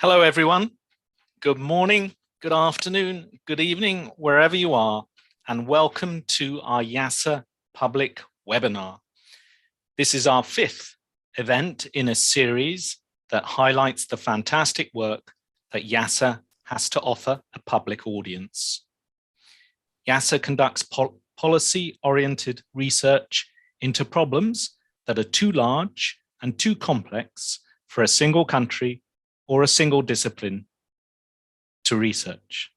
Hello, everyone. Good morning, good afternoon, good evening, wherever you are, and welcome to our IIASA Public Webinar. This is our 5th event in a series that highlights the fantastic work that IIASA has to offer a public audience. IIASA conducts policy-oriented research into problems that are too large and too complex for a single country or a single discipline to research.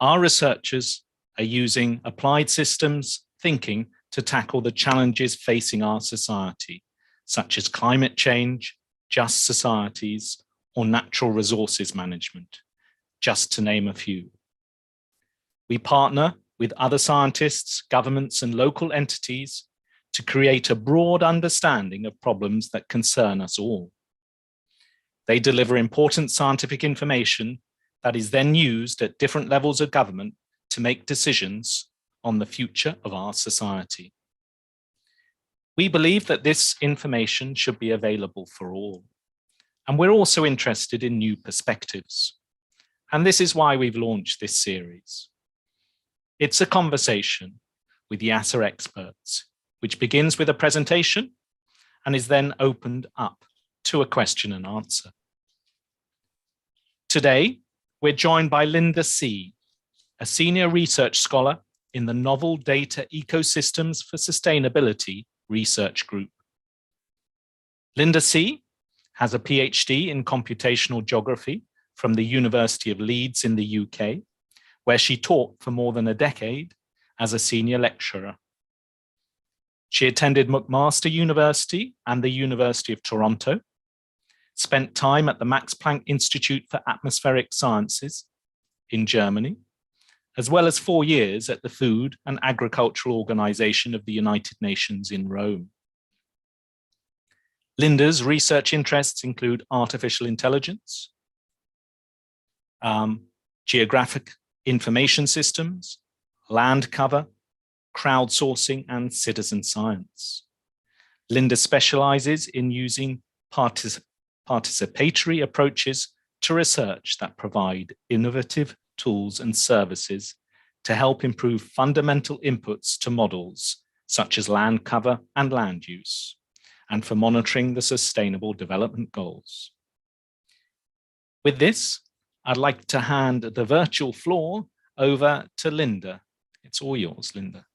Our researchers are using applied systems thinking to tackle the challenges facing our society, such as climate change, just societies, or natural resources management, just to name a few. We partner with other scientists, governments, and local entities to create a broad understanding of problems that concern us all. They deliver important scientific information that is then used at different levels of government to make decisions on the future of our society. We believe that this information should be available for all. And we're also interested in new perspectives. And this is why we've launched this series. It's a conversation with IIASA experts, which begins with a presentation and is then opened up to a question and answer. Today, we're joined by Linda C., a senior research scholar in the Novel Data Ecosystems for Sustainability Research Group. Linda C. has a PhD in computational geography from the University of Leeds in the UK, where she taught for more than a decade as a senior lecturer. She attended McMaster University and the University of Toronto, spent time at the Max Planck Institute for Atmospheric Sciences in Germany, as well as 4 years at the Food and Agricultural Organization of the United Nations in Rome. Linda's research interests include artificial intelligence, geographic information systems, land cover, crowdsourcing, and citizen science. Linda specializes in using participatory approaches to research that provide innovative tools and services to help improve fundamental inputs to models such as land cover and land use, and for monitoring the Sustainable Development Goals. With this, I'd like to hand the virtual floor over to Linda. It's all yours, Linda.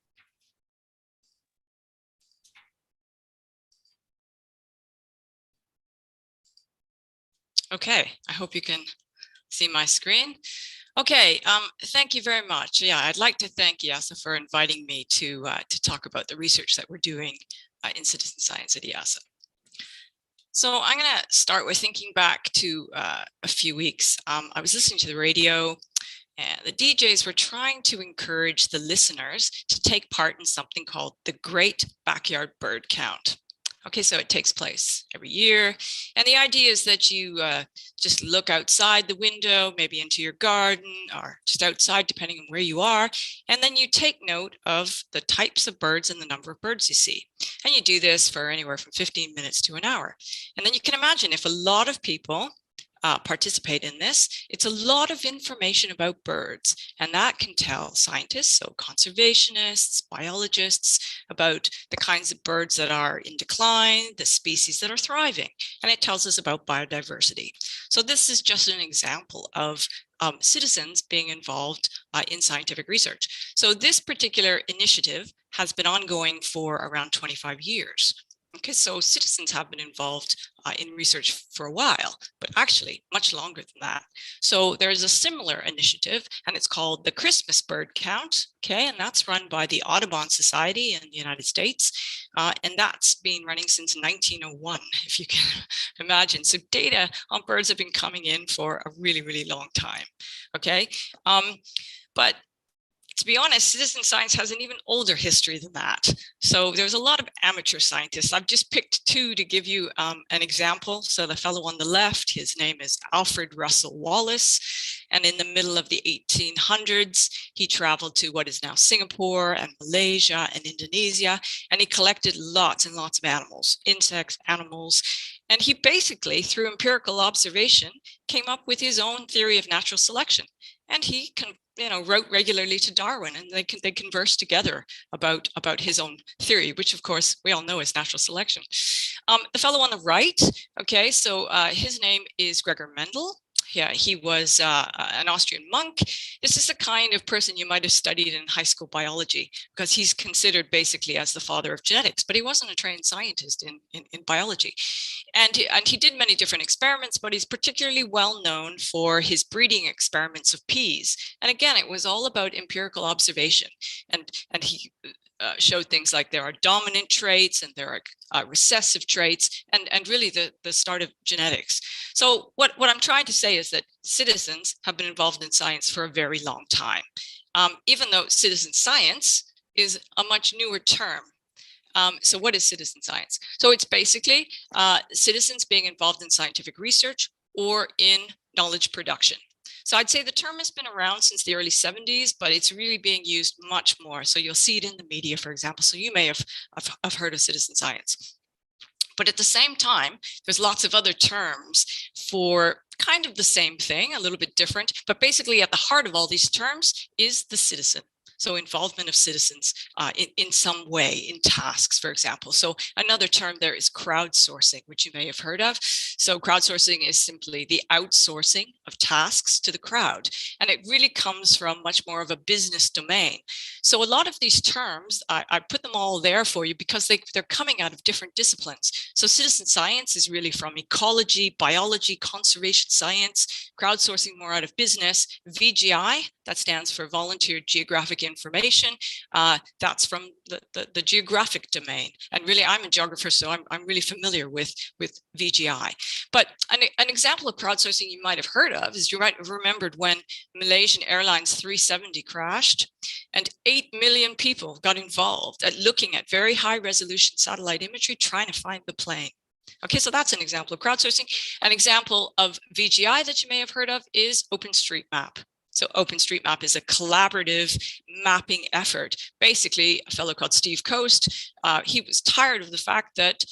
Okay, I hope you can see my screen. Okay, thank you very much. Yeah, I'd like to thank IIASA for inviting me to talk about the research that we're doing in citizen science at IIASA. So I'm going to start with thinking back to a few weeks. I was listening to the radio, and the DJs were trying to encourage the listeners to take part in something called the Great Backyard Bird Count. Okay, so it takes place every year. And the idea is that you just look outside the window, maybe into your garden or just outside, depending on where you are. And then you take note of the types of birds and the number of birds you see. And you do this for anywhere from 15 minutes to an hour. And then you can imagine if a lot of people participate in this, it's a lot of information about birds, and that can tell scientists, so conservationists, biologists, about the kinds of birds that are in decline, the species that are thriving, and it tells us about biodiversity. So this is just an example of citizens being involved in scientific research. So this particular initiative has been ongoing for around 25 years. Okay, so citizens have been involved in research for a while, but actually much longer than that. So there's a similar initiative, and it's called the Christmas Bird Count. Okay, and that's run by the Audubon Society in the United States, and that's been running since 1901, if you can imagine. So data on birds have been coming in for a really, really long time. Okay, but to be honest, citizen science has an even older history than that. So there's a lot of amateur scientists. I've just picked 2 to give you an example. So the fellow on the left, his name is Alfred Russel Wallace. And in the middle of the 1800s, he traveled to what is now Singapore and Malaysia and Indonesia, and he collected lots and lots of animals, insects, animals. And he basically, through empirical observation, came up with his own theory of natural selection. And he wrote regularly to Darwin, and they conversed together about his own theory, which of course we all know is natural selection. The fellow on the right, okay, so his name is Gregor Mendel. Yeah, he was an Austrian monk. This is the kind of person you might have studied in high school biology, because he's considered basically as the father of genetics, but he wasn't a trained scientist in biology. And he did many different experiments, but he's particularly well known for his breeding experiments of peas. And again, it was all about empirical observation. And he showed things like there are dominant traits and there are recessive traits, and really the start of genetics. So what I'm trying to say is that citizens have been involved in science for a very long time, even though citizen science is a much newer term. So what is citizen science? So it's basically citizens being involved in scientific research or in knowledge production. So I'd say the term has been around since the early 70s, but it's really being used much more. So you'll see it in the media, for example. So you may have heard of citizen science. But at the same time, there's lots of other terms for kind of the same thing, a little bit different. But basically at the heart of all these terms is the citizen. So involvement of citizens in some way, in tasks, for example. So another term there is crowdsourcing, which you may have heard of. So crowdsourcing is simply the outsourcing of tasks to the crowd. And it really comes from much more of a business domain. So a lot of these terms, I put them all there for you because they're coming out of different disciplines. So citizen science is really from ecology, biology, conservation science, crowdsourcing more out of business. VGI, that stands for volunteer geographic information. That's from the geographic domain. And really, I'm a geographer, so I'm really familiar with VGI. But an example of crowdsourcing you might have heard of is you might have remembered when Malaysian Airlines 370 crashed and 8 million people got involved at looking at very high resolution satellite imagery, trying to find the plane. Okay, so that's an example of crowdsourcing. An example of VGI that you may have heard of is OpenStreetMap. So OpenStreetMap is a collaborative mapping effort. Basically, a fellow called Steve Coast, he was tired of the fact that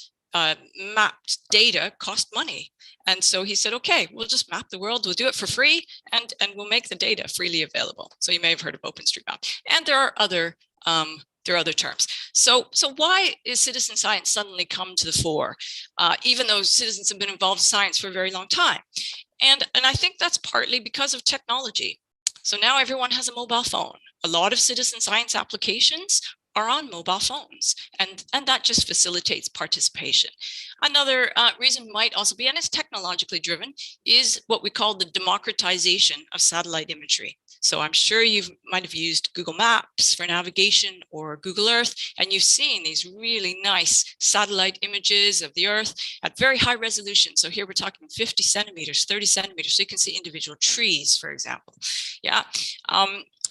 mapped data cost money. And so he said, okay, we'll just map the world, we'll do it for free, and we'll make the data freely available. So you may have heard of OpenStreetMap. And there are other terms. So why is citizen science suddenly come to the fore, even though citizens have been involved in science for a very long time? And I think that's partly because of technology. So now everyone has a mobile phone. A lot of citizen science applications are on mobile phones, and that just facilitates participation. Another reason might also be, and it's technologically driven, is what we call the democratization of satellite imagery. So I'm sure you might have used Google Maps for navigation or Google Earth, and you've seen these really nice satellite images of the Earth at very high resolution. So here we're talking 50 centimeters, 30 centimeters, so you can see individual trees, for example. Yeah.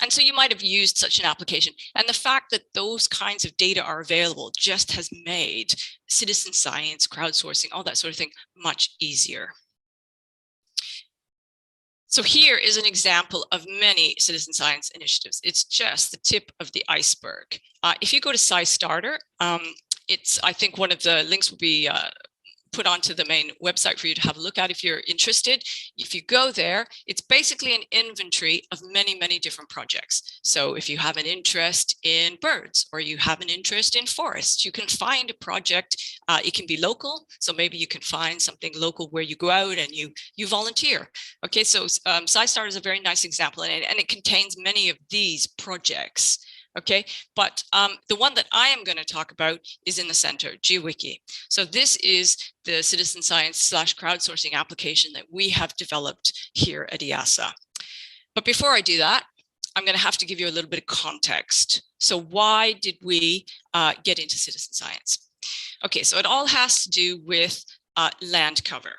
And so you might have used such an application. And the fact that those kinds of data are available just has made citizen science, crowdsourcing, all that sort of thing much easier. So here is an example of many citizen science initiatives. It's just the tip of the iceberg. If you go to SciStarter, I think one of the links will be put onto the main website for you to have a look at if you're interested. If you go there, it's basically an inventory of many, many different projects. So if you have an interest in birds or you have an interest in forests, you can find a project. It can be local. So maybe you can find something local where you go out and you volunteer. Okay, so SciStarter is a very nice example, and it contains many of these projects. Okay, but the one that I am going to talk about is in the center, GeoWiki. So this is the citizen science / crowdsourcing application that we have developed here at IIASA. But before I do that, I'm going to have to give you a little bit of context. So why did we get into citizen science? Okay, so it all has to do with land cover.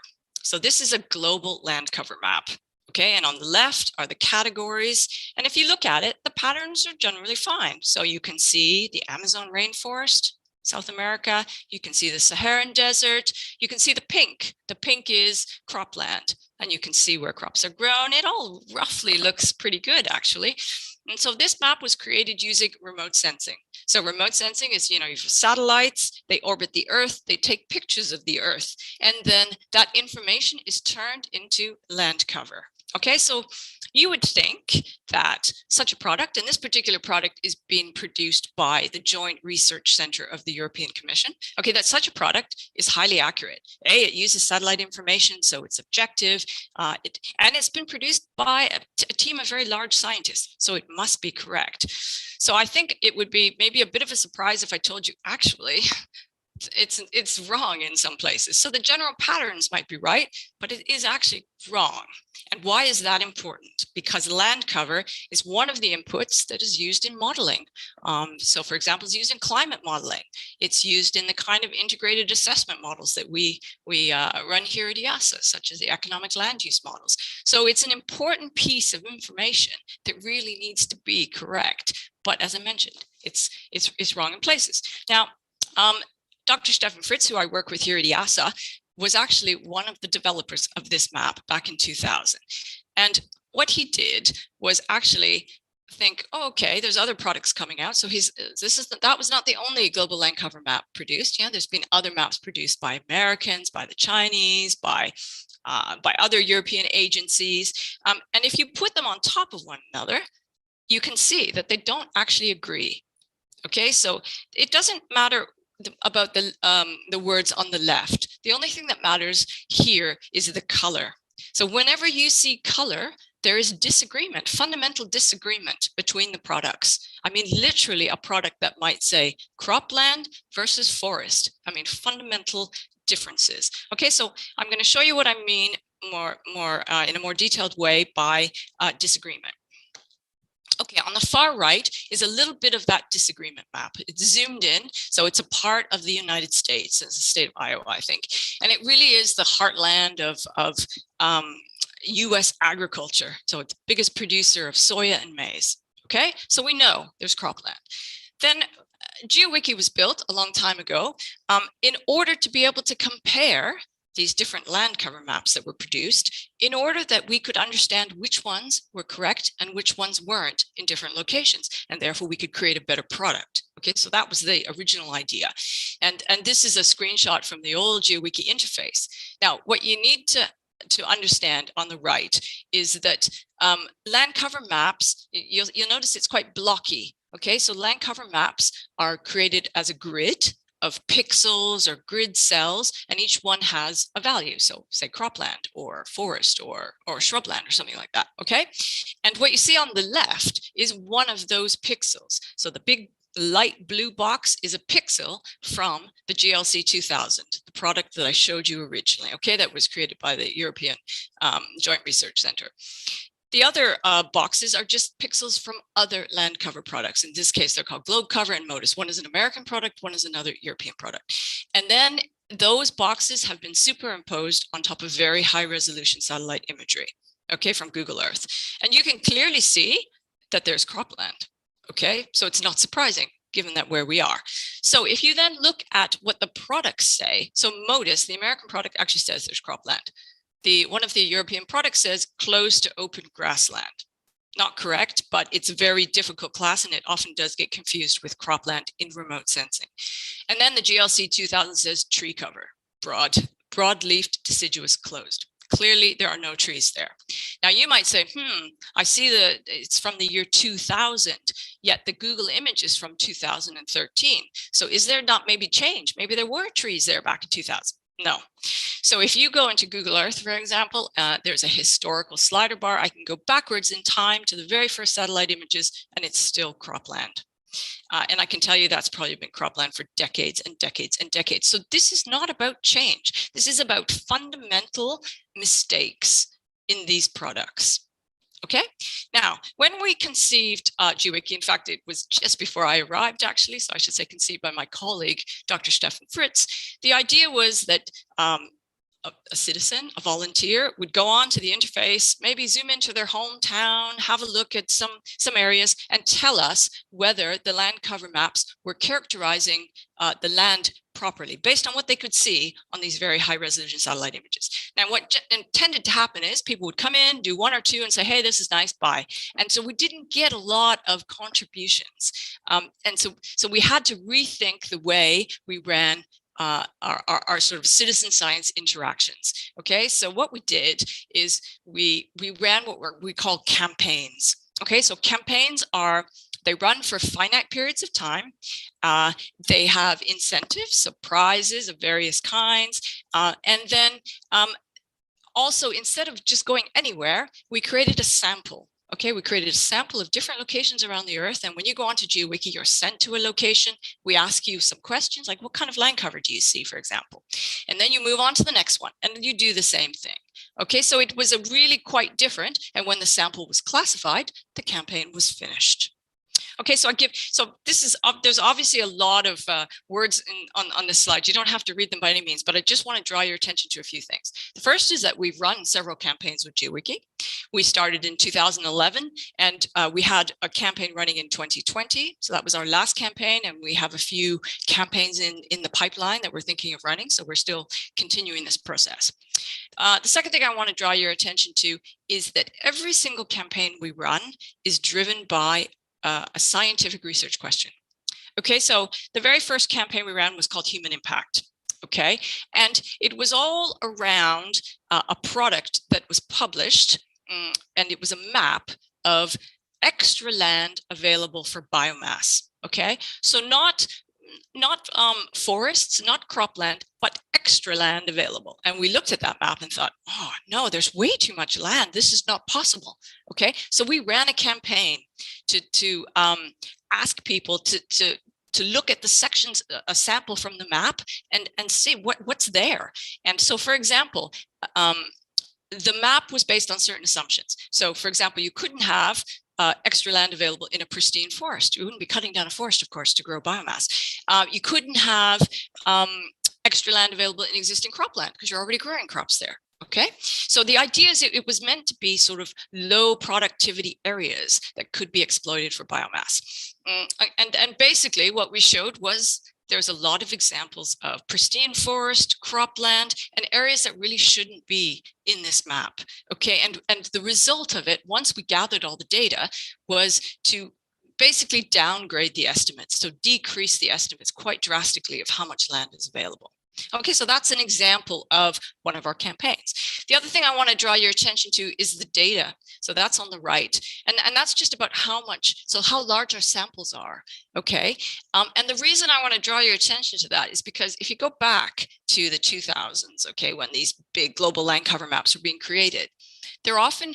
So this is a global land cover map. Okay, and on the left are the categories. And if you look at it, the patterns are generally fine. So you can see the Amazon rainforest, South America. You can see the Saharan Desert. You can see the pink. The pink is cropland, and you can see where crops are grown. It all roughly looks pretty good, actually. And so this map was created using remote sensing. So remote sensing is, you have satellites, they orbit the Earth, they take pictures of the Earth, and then that information is turned into land cover. Okay, so you would think that such a product, and this particular product is being produced by the Joint Research Center of the European Commission, okay, that such a product is highly accurate. It uses satellite information, so it's objective, and it's been produced by a team of very large scientists, so it must be correct. So I think it would be maybe a bit of a surprise if I told you, actually, it's wrong in some places. So the general patterns might be right, but it is actually wrong. And why is that important? Because land cover is one of the inputs that is used in modeling. So for example, it's used in climate modeling. It's used in the kind of integrated assessment models that we run here at IIASA, such as the economic land use models. So it's an important piece of information that really needs to be correct. But as I mentioned, it's wrong in places. Now, Dr. Stefan Fritz, who I work with here at IIASA, was actually one of the developers of this map back in 2000. And what he did was actually think, oh, okay, there's other products coming out. So that was not the only global land cover map produced. Yeah, there's been other maps produced by Americans, by the Chinese, by other European agencies. And if you put them on top of one another, you can see that they don't actually agree. Okay, so it doesn't matter about the words on the left. The only thing that matters here is the color. So whenever you see color, there is disagreement, fundamental disagreement between the products. I mean, literally a product that might say cropland versus forest. I mean, fundamental differences. Okay, so I'm going to show you what I mean more in a more detailed way by disagreement. Okay, on the far right is a little bit of that disagreement map. It's zoomed in, so it's a part of the United States. It's the state of Iowa, I think. And it really is the heartland of US agriculture. So it's the biggest producer of soya and maize. Okay, so we know there's cropland. Then GeoWiki was built a long time ago in order to be able to compare these different land cover maps that were produced in order that we could understand which ones were correct and which ones weren't in different locations. And therefore we could create a better product. Okay, so that was the original idea. And this is a screenshot from the old GeoWiki interface. Now, what you need to understand on the right is that land cover maps, you'll notice it's quite blocky. Okay, so land cover maps are created as a grid of pixels or grid cells, and each one has a value. So say cropland or forest or shrubland or something like that, okay? And what you see on the left is one of those pixels. So the big light blue box is a pixel from the GLC 2000, the product that I showed you originally, okay? That was created by the European Joint Research Center. The other boxes are just pixels from other land cover products. In this case, they're called Globe Cover and Modus. One is an American product, one is another European product. And then those boxes have been superimposed on top of very high resolution satellite imagery, okay, from Google Earth. And you can clearly see that there's cropland, okay? So it's not surprising given that where we are. So if you then look at what the products say, so Modus, the American product, actually says there's cropland. One of the European products says close to open grassland. Not correct, but it's a very difficult class and it often does get confused with cropland in remote sensing. And then the GLC 2000 says tree cover, broad-leafed deciduous closed. Clearly, there are no trees there. Now you might say, I see that it's from the year 2000, yet the Google image is from 2013. So is there not maybe change? Maybe there were trees there back in 2000. No. So if you go into Google Earth, for example, there's a historical slider bar. I can go backwards in time to the very first satellite images, and it's still cropland. And I can tell you that's probably been cropland for decades and decades and decades. So this is not about change. This is about fundamental mistakes in these products. Okay, now when we conceived GeoWiki, in fact, it was just before I arrived, actually, so I should say conceived by my colleague, Dr. Stefan Fritz. The idea was that a citizen, a volunteer, would go on to the interface, maybe zoom into their hometown, have a look at some areas, and tell us whether the land cover maps were characterizing the land properly based on what they could see on these very high resolution satellite images. Now, what tended to happen is people would come in, do one or two and say, hey, this is nice, bye. And so we didn't get a lot of contributions. And so we had to rethink the way we ran our sort of citizen science interactions. Okay, so what we did is we ran what we call campaigns. Okay, so campaigns they run for finite periods of time. They have incentives, so prizes of various kinds. And then also, instead of just going anywhere, we created a sample. Okay, we created a sample of different locations around the Earth. And when you go onto GeoWiki, you're sent to a location. We ask you some questions like, what kind of land cover do you see, for example? And then you move on to the next one and you do the same thing. Okay, so it was a really quite different. And when the sample was classified, the campaign was finished. Okay, so this is, there's obviously a lot of words on this slide. You don't have to read them by any means, but I just want to draw your attention to a few things. The first is that we've run several campaigns with GeoWiki. We started in 2011 and we had a campaign running in 2020. So that was our last campaign, and we have a few campaigns in the pipeline that we're thinking of running. So we're still continuing this process. The second thing I want to draw your attention to is that every single campaign we run is driven by a scientific research question. Okay, so the very first campaign we ran was called Human Impact. Okay, and it was all around a product that was published, and it was a map of extra land available for biomass. Okay, so not forests, not cropland, but extra land available. And we looked at that map and thought, oh no, there's way too much land. This is not possible. Okay, so we ran a campaign to ask people to look at the sections, a sample from the map, and see what's there. And so, for example, the map was based on certain assumptions. So, for example, you couldn't have extra land available in a pristine forest. You wouldn't be cutting down a forest, of course, to grow biomass. You couldn't have extra land available in existing cropland because you're already growing crops there. Okay, so the idea is it was meant to be sort of low productivity areas that could be exploited for biomass. And basically what we showed was there's a lot of examples of pristine forest, cropland, and areas that really shouldn't be in this map. Okay, and the result of it, once we gathered all the data, was to basically downgrade the estimates, so decrease the estimates quite drastically of how much land is available. Okay, so that's an example of one of our campaigns. The other thing I want to draw your attention to is the data. So that's on the right. And that's just about how large our samples are. Okay, and the reason I want to draw your attention to that is because if you go back to the 2000s, okay, when these big global land cover maps were being created, they're often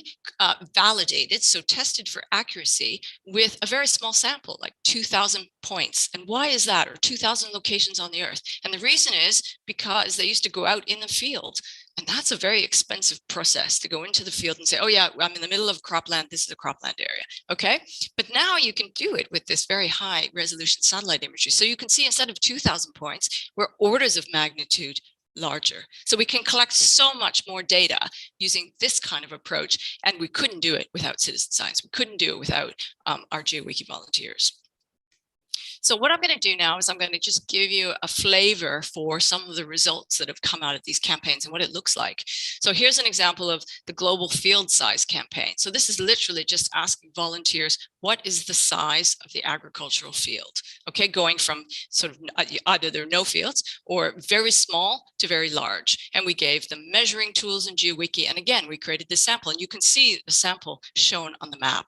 validated, so tested for accuracy with a very small sample, like 2,000 points. And why is that? Or 2,000 locations on the Earth? And the reason is because they used to go out in the field. And that's a very expensive process to go into the field and say, oh yeah, I'm in the middle of cropland. This is a cropland area. Okay. But now you can do it with this very high resolution satellite imagery. So you can see instead of 2,000 points, we're orders of magnitude larger. So we can collect so much more data using this kind of approach, and we couldn't do it without citizen science. We couldn't do it without our GeoWiki volunteers. So what I'm going to do now is I'm going to just give you a flavor for some of the results that have come out of these campaigns and what it looks like. So here's an example of the global field size campaign. So this is literally just asking volunteers, what is the size of the agricultural field? Okay, going from sort of either there are no fields or very small to very large. And we gave them measuring tools in GeoWiki. And again, we created this sample, and you can see the sample shown on the map.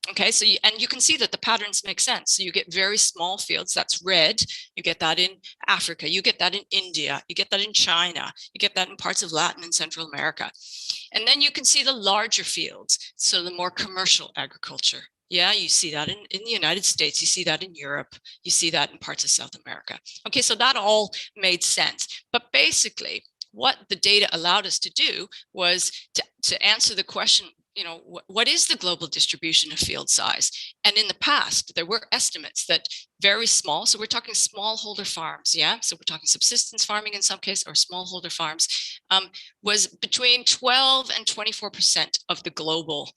Okay, so you can see that the patterns make sense. So you get very small fields, that's red. You get that in Africa, you get that in India, you get that in China, you get that in parts of Latin and Central America. And then you can see the larger fields, so the more commercial agriculture. Yeah, you see that in the United States, you see that in Europe, you see that in parts of South America. Okay, so that all made sense. But basically, what the data allowed us to do was to answer the question, what is the global distribution of field size? And in the past, there were estimates that very small, so we're talking smallholder farms, yeah? So we're talking subsistence farming in some case, or smallholder farms, was between 12 and 24% of the global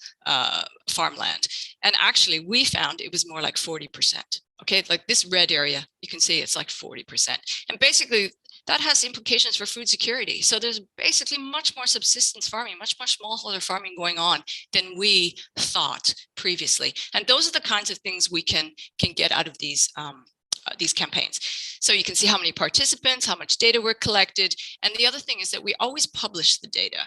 farmland. And actually, we found it was more like 40%. Okay, like this red area, you can see it's like 40%. And basically, that has implications for food security. So there's basically much more subsistence farming, much more smallholder farming going on than we thought previously. And those are the kinds of things we can get out of these campaigns. So you can see how many participants, how much data were collected. And the other thing is that we always publish the data.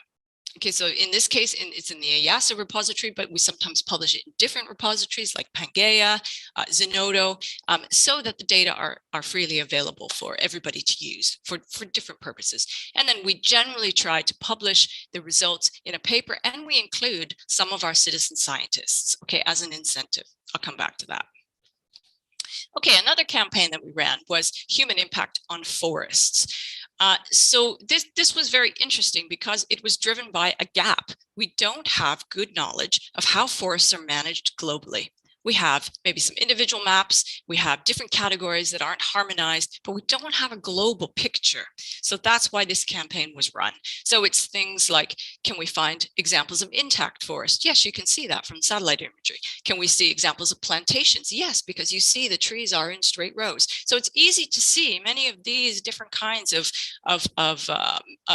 Okay, so in this case, it's in the IIASA repository, but we sometimes publish it in different repositories like Pangaea, Zenodo, so that the data are freely available for everybody to use for different purposes. And then we generally try to publish the results in a paper, and we include some of our citizen scientists, okay, as an incentive. I'll come back to that. Okay, another campaign that we ran was human impact on forests. So this was very interesting because it was driven by a gap. We don't have good knowledge of how forests are managed globally. We have maybe some individual maps, we have different categories that aren't harmonized, but we don't have a global picture. So that's why this campaign was run. So it's things like, can we find examples of intact forest? Yes, you can see that from satellite imagery. Can we see examples of plantations? Yes, because you see the trees are in straight rows. So it's easy to see many of these different kinds of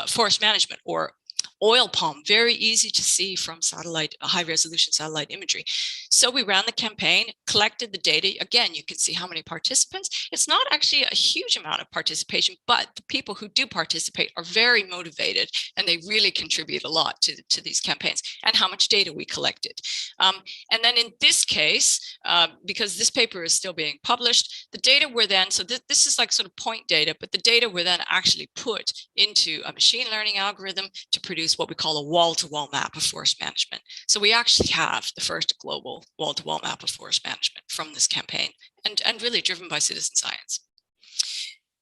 forest management, or oil palm, very easy to see from satellite, high resolution satellite imagery. So we ran the campaign, collected the data. Again, you can see how many participants. It's not actually a huge amount of participation, but the people who do participate are very motivated, and they really contribute a lot to these campaigns, and how much data we collected. And then in this case, because this paper is still being published, the data were then, so this is like sort of point data, but the data were then actually put into a machine learning algorithm to produce what we call a wall-to-wall map of forest management. So we actually have the first global wall-to-wall map of forest management from this campaign, and really driven by citizen science.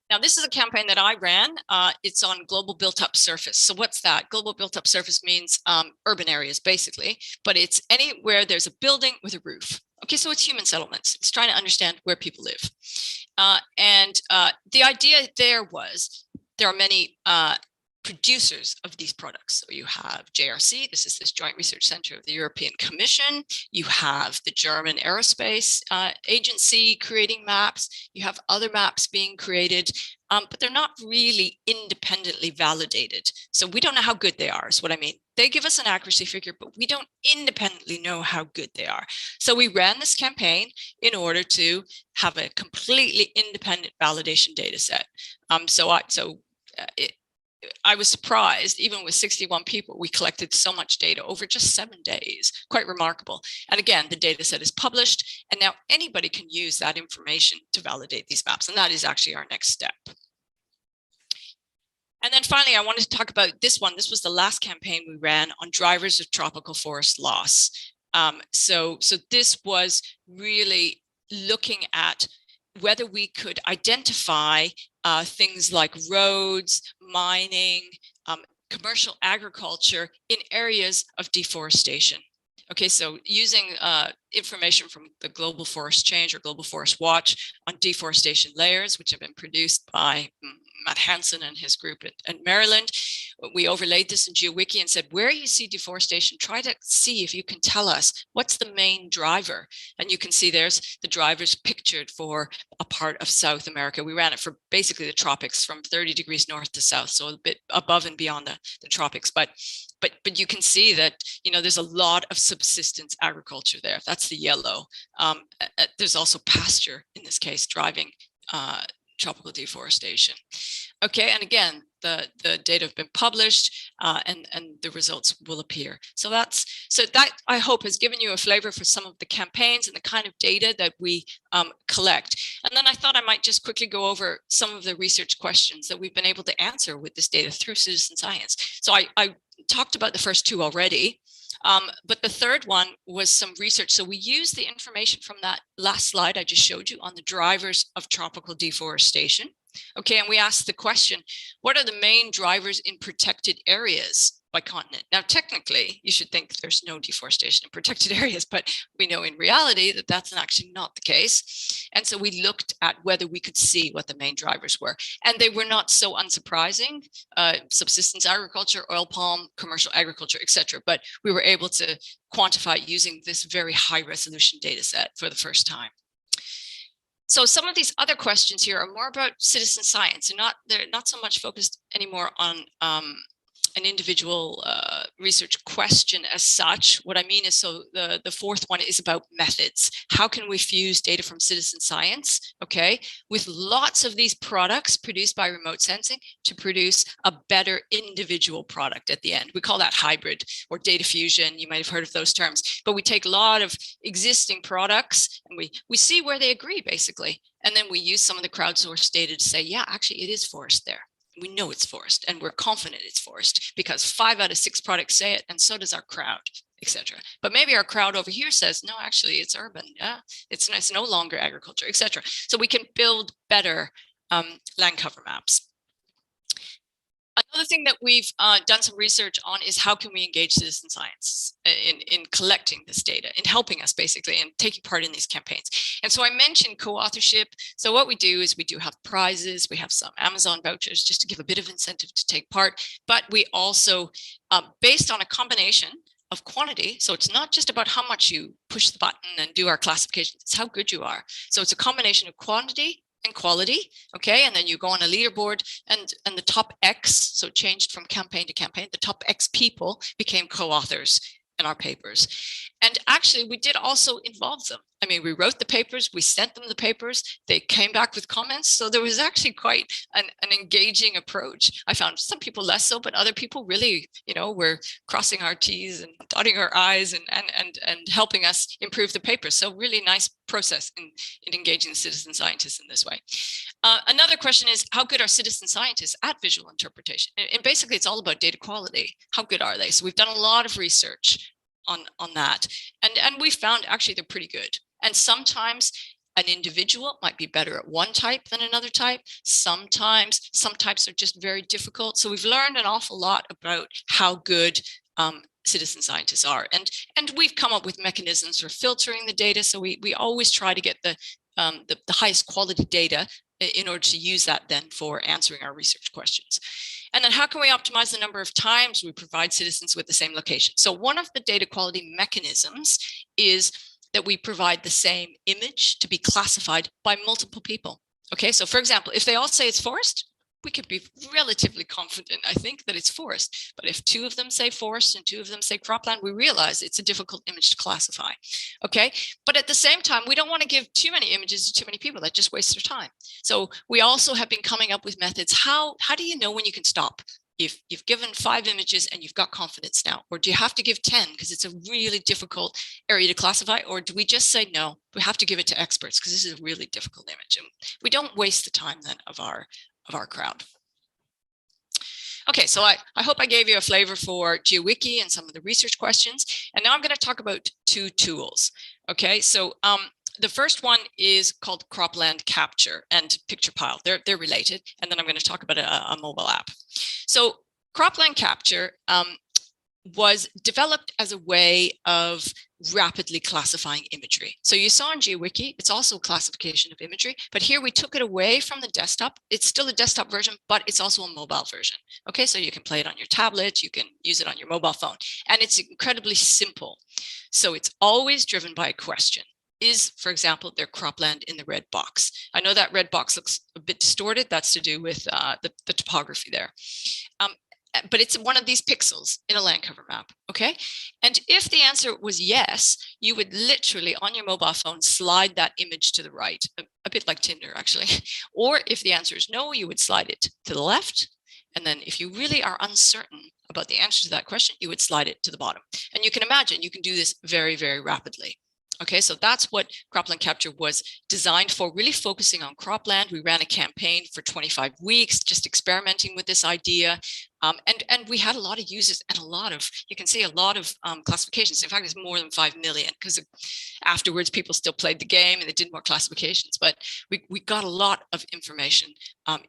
Now, this is a campaign that I ran. It's on global built-up surface. So what's that? Global built-up surface means urban areas, basically, but it's anywhere there's a building with a roof. Okay, so it's human settlements. It's trying to understand where people live. And the idea there was, there are many producers of these products. So you have JRC, this is this Joint Research Center of the European Commission. You have the German Aerospace Agency creating maps. You have other maps being created, but they're not really independently validated. So we don't know how good they are, is what I mean. They give us an accuracy figure, but we don't independently know how good they are. So we ran this campaign in order to have a completely independent validation data set. I was surprised, even with 61 people, we collected so much data over just 7 days, quite remarkable. And again, the data set is published, and now anybody can use that information to validate these maps. And that is actually our next step. And then finally, I wanted to talk about this one. This was the last campaign we ran on drivers of tropical forest loss. So this was really looking at whether we could identify things like roads, mining, commercial agriculture in areas of deforestation. Okay, so using information from the Global Forest Change or Global Forest Watch on deforestation layers, which have been produced by Matt Hansen and his group at Maryland, we overlaid this in GeoWiki and said, where you see deforestation, try to see if you can tell us what's the main driver. And you can see there's the drivers pictured for a part of South America. We ran it for basically the tropics from 30 degrees north to south, so a bit above and beyond the tropics. But you can see that, you know, there's a lot of subsistence agriculture there. That's the yellow. There's also pasture in this case driving tropical deforestation. Okay, and again, the data have been published and the results will appear. So that I hope has given you a flavor for some of the campaigns and the kind of data that we collect. And then I thought I might just quickly go over some of the research questions that we've been able to answer with this data through citizen science. So I talked about the first two already. But the third one was some research. So we used the information from that last slide I just showed you on the drivers of tropical deforestation. Okay, and we asked the question, what are the main drivers in protected areas by continent. Now, technically, you should think there's no deforestation in protected areas, but we know in reality that that's actually not the case. And so we looked at whether we could see what the main drivers were. And they were not so unsurprising: subsistence agriculture, oil palm, commercial agriculture, etc. But we were able to quantify using this very high resolution data set for the first time. So some of these other questions here are more about citizen science, and they're not so much focused anymore on an individual research question as such. What I mean is, so the fourth one is about methods. How can we fuse data from citizen science, okay, with lots of these products produced by remote sensing to produce a better individual product at the end? We call that hybrid or data fusion. You might have heard of those terms, but we take a lot of existing products and we see where they agree, basically. And then we use some of the crowdsourced data to say, yeah, actually it is forest there. We know it's forest, and we're confident it's forest because 5 out of 6 products say it, and so does our crowd, etc. But maybe our crowd over here says, no, actually it's urban. Yeah, it's no longer agriculture, etc. So we can build better land cover maps. Another thing that we've done some research on is how can we engage citizen science in collecting this data, in helping us basically, and taking part in these campaigns. And so I mentioned co-authorship. So what we do is we do have prizes, we have some Amazon vouchers just to give a bit of incentive to take part, but we also, based on a combination of quantity, so it's not just about how much you push the button and do our classifications, it's how good you are. So it's a combination of quantity and quality, okay? And then you go on a leaderboard, and the top X, so it changed from campaign to campaign, the top X people became co-authors in our papers. And actually, we did also involve them. I mean, we wrote the papers, we sent them the papers, they came back with comments. So there was actually quite an engaging approach. I found some people less so, but other people really, you know, were crossing our T's and dotting our I's and helping us improve the papers. So really nice process in engaging the citizen scientists in this way. Another question is, how good are citizen scientists at visual interpretation? And basically, it's all about data quality. How good are they? So we've done a lot of research on that. And we found actually they're pretty good. And sometimes an individual might be better at one type than another type. Sometimes some types are just very difficult. So we've learned an awful lot about how good citizen scientists are. And we've come up with mechanisms for filtering the data. So we always try to get the highest quality data in order to use that then for answering our research questions. And then how can we optimize the number of times we provide citizens with the same location? So one of the data quality mechanisms is that we provide the same image to be classified by multiple people. Okay, so for example, if they all say it's forest, we could be relatively confident, I think, that it's forest. But if 2 of them say forest and 2 of them say cropland, we realize it's a difficult image to classify. Okay, but at the same time, we don't want to give too many images to too many people. That just wastes their time. So we also have been coming up with methods. How do you know when you can stop? If you've given 5 images and you've got confidence now, or do you have to give 10 because it's a really difficult area to classify? Or do we just say, no, we have to give it to experts because this is a really difficult image? And we don't waste the time then of our crowd. Okay, so I hope I gave you a flavor for GeoWiki and some of the research questions. And now I'm going to talk about 2 tools. Okay, so the first one is called Cropland Capture and Picturepile. They're related. And then I'm going to talk about a mobile app. So Cropland Capture was developed as a way of rapidly classifying imagery. So you saw in GeoWiki, it's also classification of imagery, but here we took it away from the desktop. It's still a desktop version, but it's also a mobile version. Okay, so you can play it on your tablet, you can use it on your mobile phone, and it's incredibly simple. So it's always driven by a question. Is, for example, there cropland in the red box? I know that red box looks a bit distorted. That's to do with the topography there. But it's one of these pixels in a land cover map, okay? And if the answer was yes, you would literally on your mobile phone slide that image to the right, a bit like Tinder actually. Or if the answer is no, you would slide it to the left. And then if you really are uncertain about the answer to that question, you would slide it to the bottom. And you can imagine you can do this very, very rapidly. Okay, so that's what Cropland Capture was designed for, really focusing on cropland. We ran a campaign for 25 weeks, just experimenting with this idea. And we had a lot of users and a lot of, you can see a lot of classifications. In fact, it's more than 5 million because afterwards people still played the game and they did more classifications, but we got a lot of information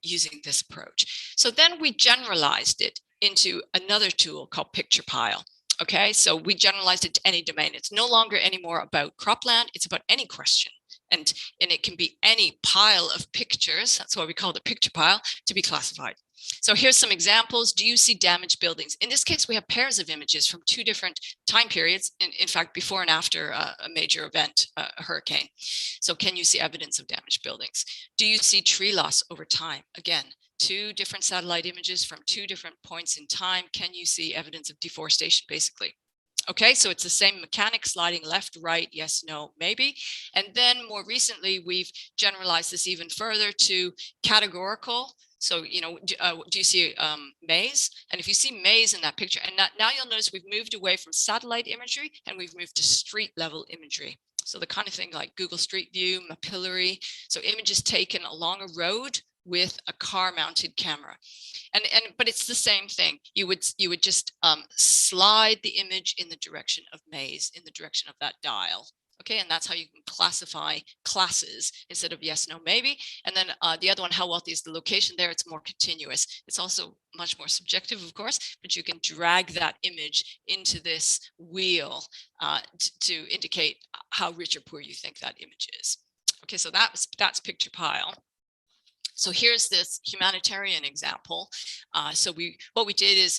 using this approach. So then we generalized it into another tool called Picturepile. Okay, so we generalized it to any domain. It's no longer anymore about cropland, it's about any question. And it can be any pile of pictures, that's why we call it a Picturepile, to be classified. So here's some examples. Do you see damaged buildings? In this case, we have pairs of images from 2 different time periods, in fact, before and after a major event, a hurricane. So can you see evidence of damaged buildings? Do you see tree loss over time? Again, 2 different satellite images from 2 different points in time. Can you see evidence of deforestation, basically? Okay, so it's the same mechanic, sliding left, right, yes, no, maybe. And then more recently, we've generalized this even further to categorical. So, you know, do you see maize? And if you see maize in that picture, and now you'll notice we've moved away from satellite imagery and we've moved to street level imagery. So the kind of thing like Google Street View, Mapillary. So images taken along a road with a car mounted camera. But it's the same thing. You would just slide the image in the direction of maize, in the direction of that dial. Okay, and that's how you can classify classes instead of yes, no, maybe. And then the other one, how wealthy is the location there? It's more continuous. It's also much more subjective, of course, but you can drag that image into this wheel to indicate how rich or poor you think that image is. Okay, so that's Picturepile. So here's this humanitarian example. So what we did is,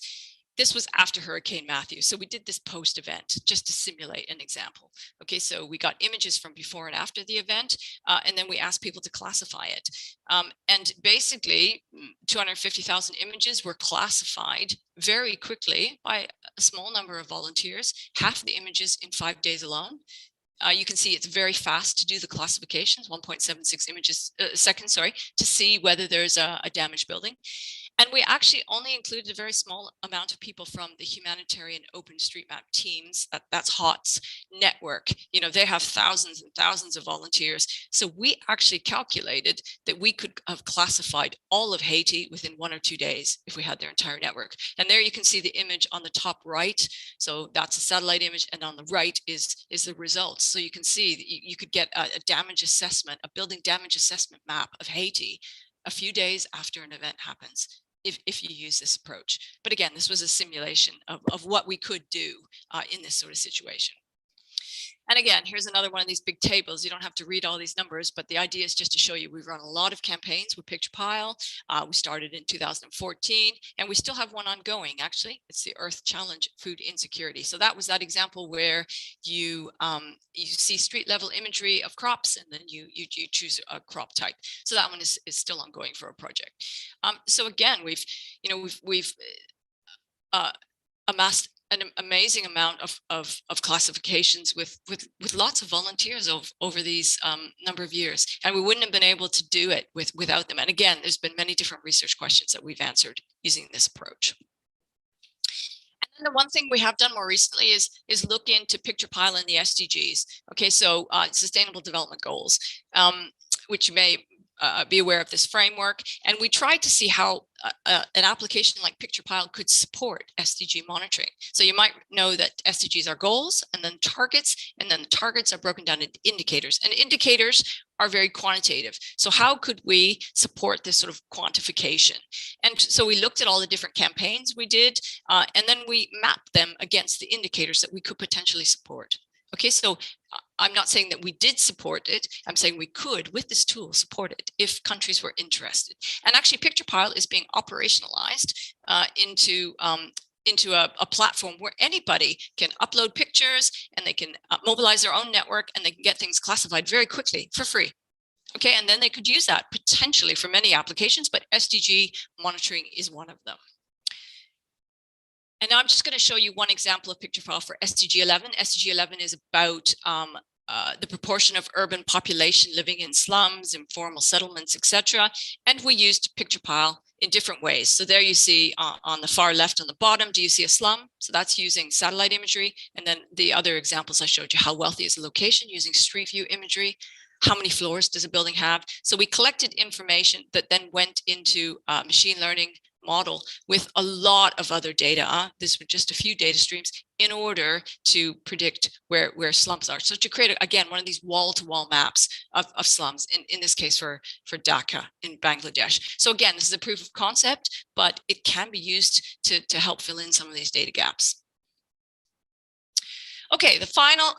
this was after Hurricane Matthew. So we did this post-event just to simulate an example. Okay, so we got images from before and after the event, and then we asked people to classify it. And basically, 250,000 images were classified very quickly by a small number of volunteers, half the images in 5 days alone. You can see it's very fast to do the classifications, 1.76 images seconds, sorry, to see whether there's a damaged building. And we actually only included a very small amount of people from the Humanitarian OpenStreetMap teams, that's HOTS network. You know, they have thousands and thousands of volunteers. So we actually calculated that we could have classified all of Haiti within 1 or 2 days if we had their entire network. And there you can see the image on the top right. So that's a satellite image, and on the right is the results. So you can see that you could get a damage assessment, a building damage assessment map of Haiti a few days after an event happens, if you use this approach. But again, this was a simulation of what we could do in this sort of situation. And again, here's another one of these big tables. You don't have to read all these numbers, but the idea is just to show you we've run a lot of campaigns with Picturepile. We started in 2014, and we still have one ongoing, actually. It's the Earth Challenge Food Insecurity. So that was that example where you see street level imagery of crops, and then you choose a crop type. So that one is still ongoing for a project. So again, we've amassed an amazing amount of classifications with lots of volunteers over these number of years, and we wouldn't have been able to do it without them. And again, there's been many different research questions that we've answered using this approach. And then the one thing we have done more recently is look into Picturepile and the SDGs. Okay, so Sustainable Development Goals, which you may be aware of this framework, and we tried to see how an application like Picturepile could support SDG monitoring. So you might know that SDGs are goals and then targets, and then the targets are broken down into indicators, and indicators are very quantitative. So how could we support this sort of quantification? And so we looked at all the different campaigns we did, and then we mapped them against the indicators that we could potentially support. Okay, so I'm not saying that we did support it. I'm saying we could, with this tool, support it if countries were interested. And actually, Picturepile is being operationalized into a platform where anybody can upload pictures, and they can mobilize their own network, and they can get things classified very quickly for free. Okay, and then they could use that potentially for many applications, but SDG monitoring is one of them. And now I'm just going to show you one example of Picturepile for SDG 11. SDG 11 is about the proportion of urban population living in slums, informal settlements, etc. And we used Picturepile in different ways. So there you see on the far left on the bottom, do you see a slum? So that's using satellite imagery. And then the other examples I showed you, how wealthy is the location using street view imagery. How many floors does a building have? So we collected information that then went into machine learning model with a lot of other data. This were just a few data streams in order to predict where slums are. So to create, again, one of these wall-to-wall maps of slums, in this case for Dhaka in Bangladesh. So again, this is a proof of concept, but it can be used to help fill in some of these data gaps. Okay, the final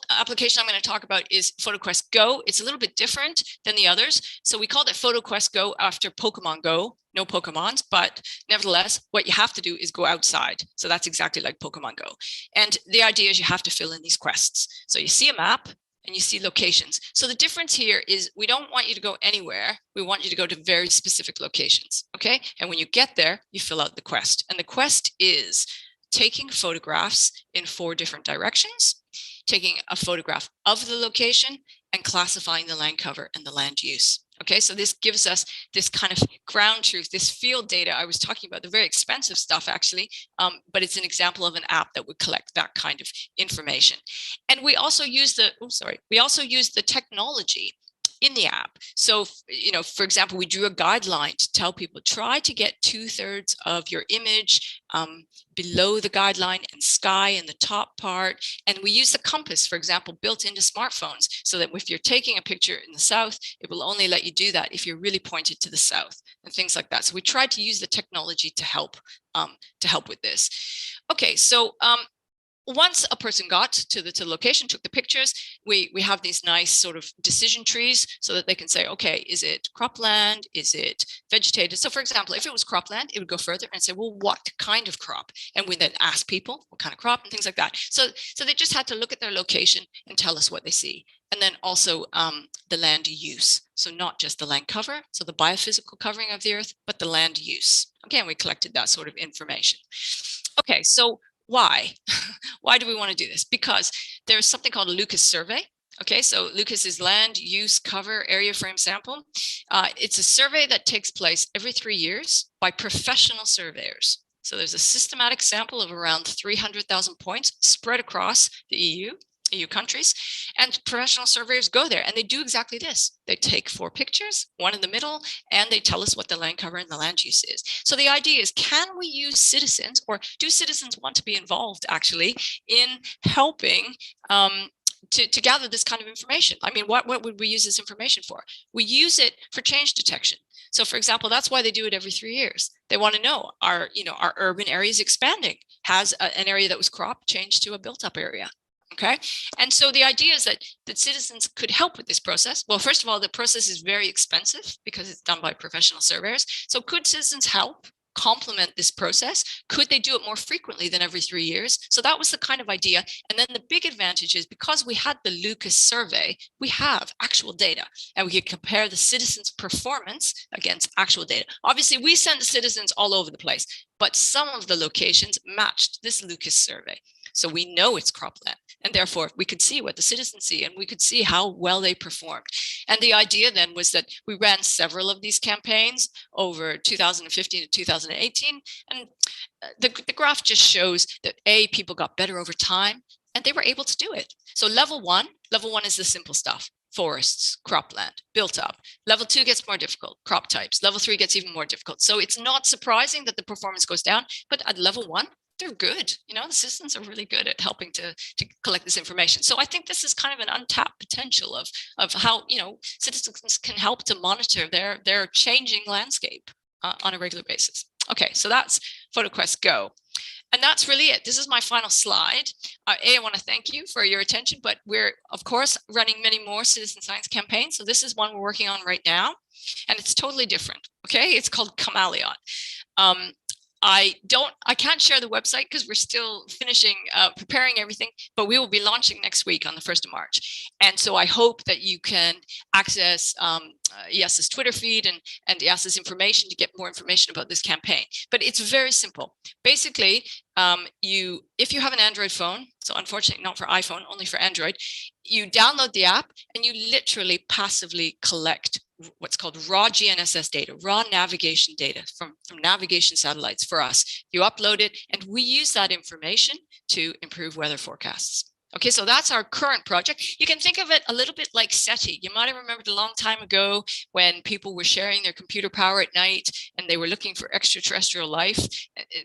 application I'm going to talk about is PhotoQuest Go. It's a little bit different than the others. So we called it PhotoQuest Go after Pokemon Go. No Pokemons, but nevertheless, what you have to do is go outside. So that's exactly like Pokemon Go. And the idea is you have to fill in these quests. So you see a map and you see locations. So the difference here is we don't want you to go anywhere. We want you to go to very specific locations, okay? And when you get there, you fill out the quest. And the quest is taking photographs in 4 different directions, taking a photograph of the location, and classifying the land cover and the land use. Okay, so this gives us this kind of ground truth, this field data I was talking about, the very expensive stuff actually, but it's an example of an app that would collect that kind of information. And we also use the technology in the app. So, you know, for example, we drew a guideline to tell people, try to get 2/3 of your image below the guideline and sky in the top part. And we use the compass, for example, built into smartphones, so that if you're taking a picture in the south, it will only let you do that if you're really pointed to the south and things like that. So we tried to use the technology to help with this. Okay, so once a person got to the location, took the pictures, we have these nice sort of decision trees so that they can say, okay, is it cropland? Is it vegetated? So for example, if it was cropland, it would go further and say, well, what kind of crop? And we then ask people what kind of crop and things like that. So they just had to look at their location and tell us what they see. And then also the land use. So not just the land cover, so the biophysical covering of the earth, but the land use. Again, we collected that sort of information. Okay, so why? Why do we want to do this? Because there's something called a Lucas survey. Okay, so Lucas is land use cover area frame sample. It's a survey that takes place every 3 years by professional surveyors. So there's a systematic sample of around 300,000 points spread across the EU countries, and professional surveyors go there and they do exactly this. They take 4 pictures, 1 in the middle, and they tell us what the land cover and the land use is. So the idea is, can we use citizens, or do citizens want to be involved actually in helping to gather this kind of information? I mean, what would we use this information for? We use it for change detection. So for example, that's why they do it every 3 years. They want to know, are urban areas expanding? Has an area that was cropped changed to a built up area? Okay, and so the idea is that citizens could help with this process. Well, first of all, the process is very expensive because it's done by professional surveyors. So could citizens help complement this process? Could they do it more frequently than every 3 years? So that was the kind of idea. And then the big advantage is, because we had the Lucas survey, we have actual data, and we could compare the citizens' performance against actual data. Obviously, we sent citizens all over the place, but some of the locations matched this Lucas survey. So we know it's cropland, and therefore we could see what the citizens see, and we could see how well they performed. And the idea then was that we ran several of these campaigns over 2015 to 2018. And the graph just shows that people got better over time, and they were able to do it. So level one is the simple stuff. Forests, cropland, built up. Level 2 gets more difficult, crop types. Level 3 gets even more difficult. So it's not surprising that the performance goes down, but at level 1, they're good. The citizens are really good at helping to collect this information. So I think this is kind of an untapped potential of how, citizens can help to monitor their changing landscape on a regular basis. Okay, so that's PhotoQuest Go. And that's really it. This is my final slide. I want to thank you for your attention, but we're, of course, running many more citizen science campaigns. So this is one we're working on right now, and it's totally different. Okay, it's called Camillen. I can't share the website because we're still finishing preparing everything, but we will be launching next week on the 1st of March. And so I hope that you can access IIASA's Twitter feed and IIASA's information to get more information about this campaign. But it's very simple. Basically, if you have an Android phone, so unfortunately not for iPhone, only for Android, you download the app and you literally passively collect what's called raw GNSS data, raw navigation data from navigation satellites for us. You upload it, and we use that information to improve weather forecasts. Okay, so that's our current project. You can think of it a little bit like SETI. You might have remembered a long time ago when people were sharing their computer power at night and they were looking for extraterrestrial life,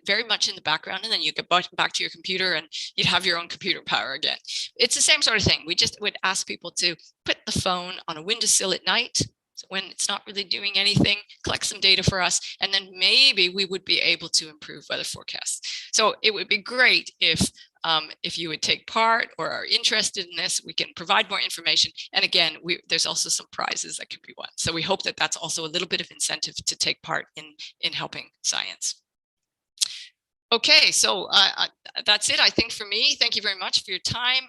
very much in the background, and then you get back to your computer and you'd have your own computer power again. It's the same sort of thing. We just would ask people to put the phone on a windowsill at night, so when it's not really doing anything, collect some data for us, and then maybe we would be able to improve weather forecasts. So it would be great if you would take part or are interested in this. We can provide more information. And again, there's also some prizes that can be won. So we hope that that's also a little bit of incentive to take part in helping science. Okay, so that's it, I think, for me. Thank you very much for your time.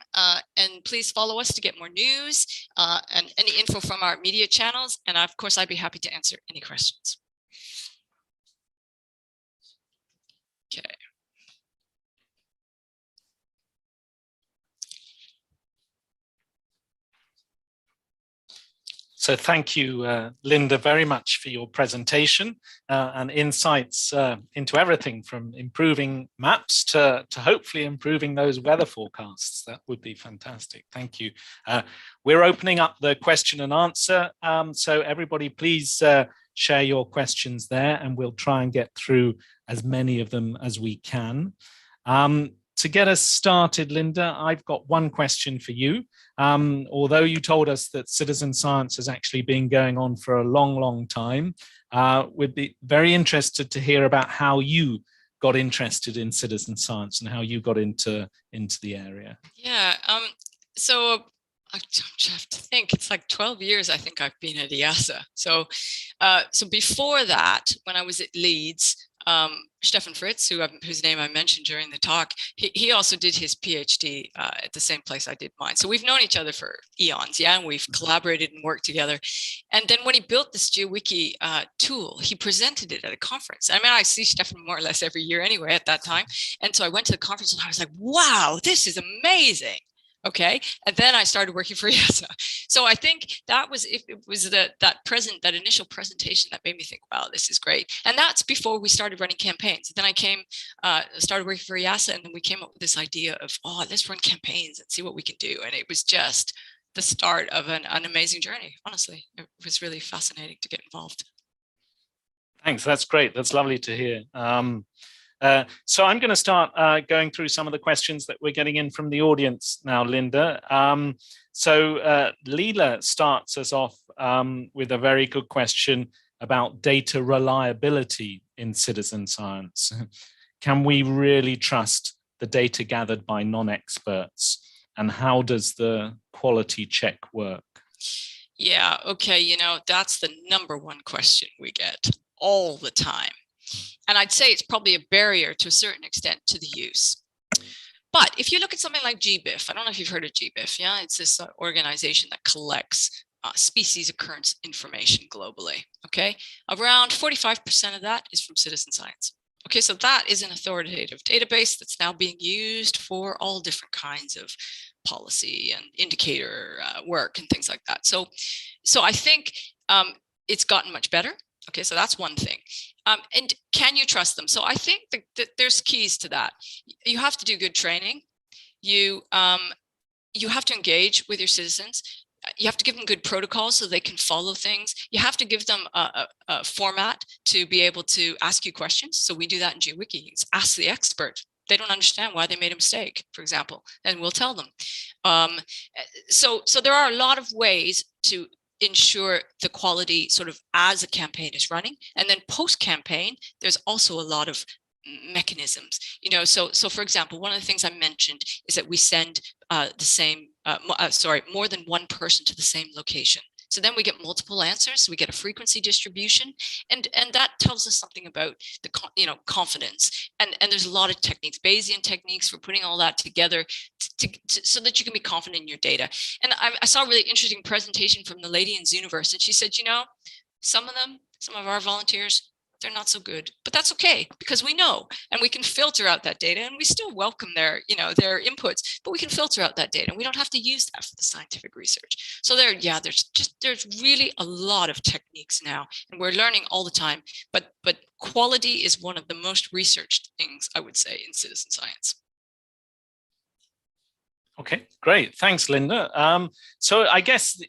And please follow us to get more news and any info from our media channels. And of course, I'd be happy to answer any questions. Okay. So thank you, Linda, very much for your presentation and insights into everything from improving maps to hopefully improving those weather forecasts. That would be fantastic. Thank you. We're opening up the question and answer. So everybody, please share your questions there and we'll try and get through as many of them as we can. To get us started, Linda, I've got one question for you. Although you told us that citizen science has actually been going on for a long, long time, we'd be very interested to hear about how you got interested in citizen science and how you got into the area. Yeah, so I have to think, it's like 12 years I think I've been at IIASA. So before that, when I was at Leeds, Stefan Fritz, whose name I mentioned during the talk, he also did his PhD at the same place I did mine. So we've known each other for eons, yeah, and we've collaborated and worked together. And then when he built this GeoWiki tool, he presented it at a conference. I mean, I see Stefan more or less every year anyway at that time. And so I went to the conference and I was like, wow, this is amazing. Okay, and then I started working for IIASA. So I think that was that initial presentation that made me think, wow, this is great. And that's before we started running campaigns. Then I started working for IIASA, and then we came up with this idea of, oh, let's run campaigns and see what we can do. And it was just the start of an amazing journey. Honestly, it was really fascinating to get involved. Thanks, that's great. That's lovely to hear. So I'm going to start going through some of the questions that we're getting in from the audience now, Linda. So Leela starts us off with a very good question about data reliability in citizen science. Can we really trust the data gathered by non-experts? And how does the quality check work? Yeah, okay, you know, that's the #1 question we get all the time. And I'd say it's probably a barrier to a certain extent to the use. But if you look at something like GBIF, I don't know if you've heard of GBIF, yeah? It's this organization that collects species occurrence information globally, okay? Around 45% of that is from citizen science. Okay, so that is an authoritative database that's now being used for all different kinds of policy and indicator work and things like that. So I think it's gotten much better. Okay, so that's one thing. And can you trust them? So I think that there's keys to that. You have to do good training. You have to engage with your citizens. You have to give them good protocols so they can follow things. You have to give them a format to be able to ask you questions. So we do that in GeoWiki. It's ask the expert. They don't understand why they made a mistake, for example, and we'll tell them. So there are a lot of ways to ensure the quality sort of as a campaign is running. And then post-campaign, there's also a lot of mechanisms, you know, so for example, one of the things I mentioned is that we send more than one person to the same location. So then we get multiple answers. We get a frequency distribution, and that tells us something about the confidence. And there's a lot of techniques, Bayesian techniques for putting all that together so that you can be confident in your data. And I saw a really interesting presentation from the lady in Zooniverse, and she said, you know, some of our volunteers, they're not so good, but that's okay, because we know, and we can filter out that data, and we still welcome their inputs, but we can filter out that data, and we don't have to use that for the scientific research. So there's really a lot of techniques now, and we're learning all the time, but quality is one of the most researched things, I would say, in citizen science. Okay, great. Thanks, Linda. So I guess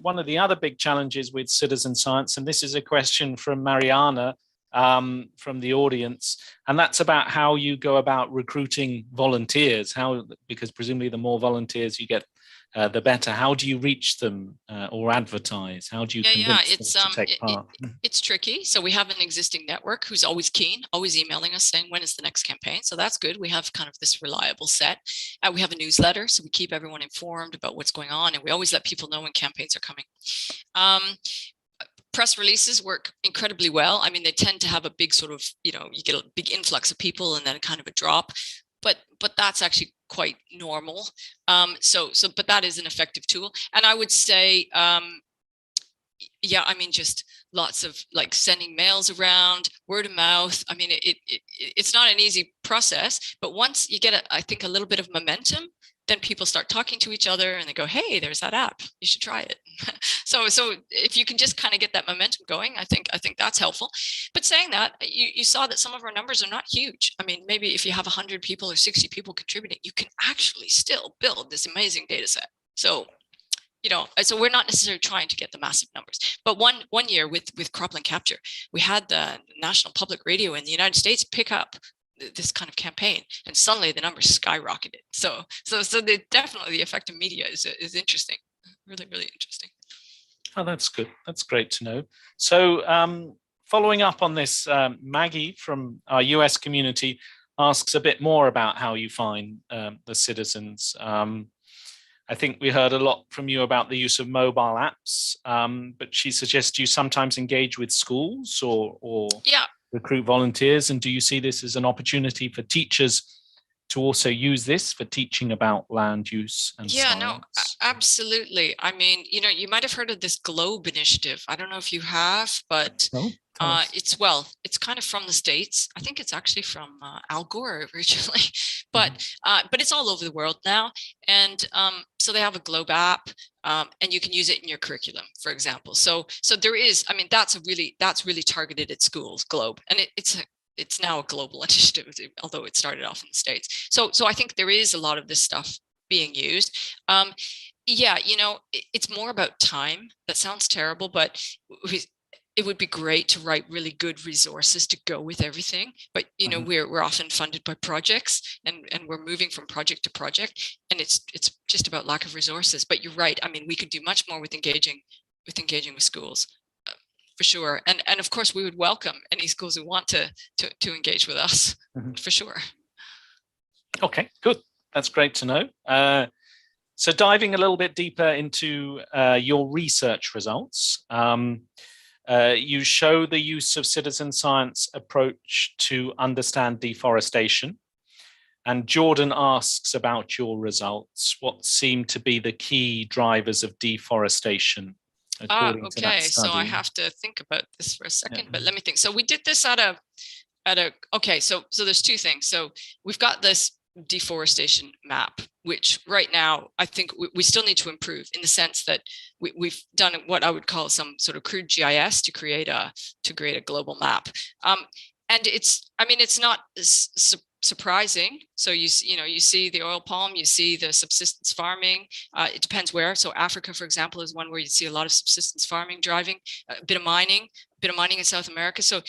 one of the other big challenges with citizen science, and this is a question from Mariana from the audience, and that's about how you go about recruiting volunteers. Because presumably the more volunteers you get, the better. How do you reach them or advertise? How do you convince them to take part? It's tricky. So we have an existing network who's always keen, always emailing us saying, when is the next campaign? So that's good. We have kind of this reliable set. We have a newsletter, so we keep everyone informed about what's going on, and we always let people know when campaigns are coming. Press releases work incredibly well. I mean, they tend to have a big sort of, you get a big influx of people and then kind of a drop, but that's actually quite normal. But that is an effective tool. And I would say, yeah, I mean, just lots of like sending mails around, word of mouth. I mean, it's not an easy process, but once you get, I think, a little bit of momentum, then people start talking to each other and they go, hey, there's that app, you should try it. So if you can just kind of get that momentum going, I think that's helpful. But saying that, you saw that some of our numbers are not huge. I mean, maybe if you have 100 people or 60 people contributing, you can actually still build this amazing data set. So, so we're not necessarily trying to get the massive numbers. But one year with Cropland Capture, we had the National Public Radio in the United States pick up this kind of campaign, and suddenly the numbers skyrocketed. So definitely the effect of media is interesting, really, really interesting. Oh, that's good. That's great to know. So following up on this, Maggie from our US community asks a bit more about how you find the citizens. I think we heard a lot from you about the use of mobile apps, but she suggests you sometimes engage with schools or yeah, recruit volunteers. And do you see this as an opportunity for teachers to also use this for teaching about land use and science? No, absolutely. I mean, you might have heard of this GLOBE initiative. I don't know if you have, but it's kind of from the States. I think it's actually from Al Gore originally, but it's all over the world now. And so they have a GLOBE app, and you can use it in your curriculum, for example. So there is, I mean, that's really targeted at schools, GLOBE, and it's now a global initiative, although it started off in the States. So I think there is a lot of this stuff being used. Yeah, it's more about time. That sounds terrible, but it would be great to write really good resources to go with everything. But we're often funded by projects, and we're moving from project to project, and it's just about lack of resources. But you're right. I mean, we could do much more with engaging with schools. For sure, and of course we would welcome any schools who want to engage with us, for sure. Okay, good. That's great to know. So diving a little bit deeper into your research results, you show the use of citizen science approach to understand deforestation. And Jordan asks about your results. What seem to be the key drivers of deforestation? Okay, so I have to think about this for a second, but let me think. So we did this okay, so there's two things. So we've got this deforestation map, which right now I think we still need to improve, in the sense that we've done what I would call some sort of crude GIS to create a global map. And it's not surprising. So you see the oil palm, you see the subsistence farming. It depends where. So Africa, for example, is one where you see a lot of subsistence farming driving, a bit of mining in South America. So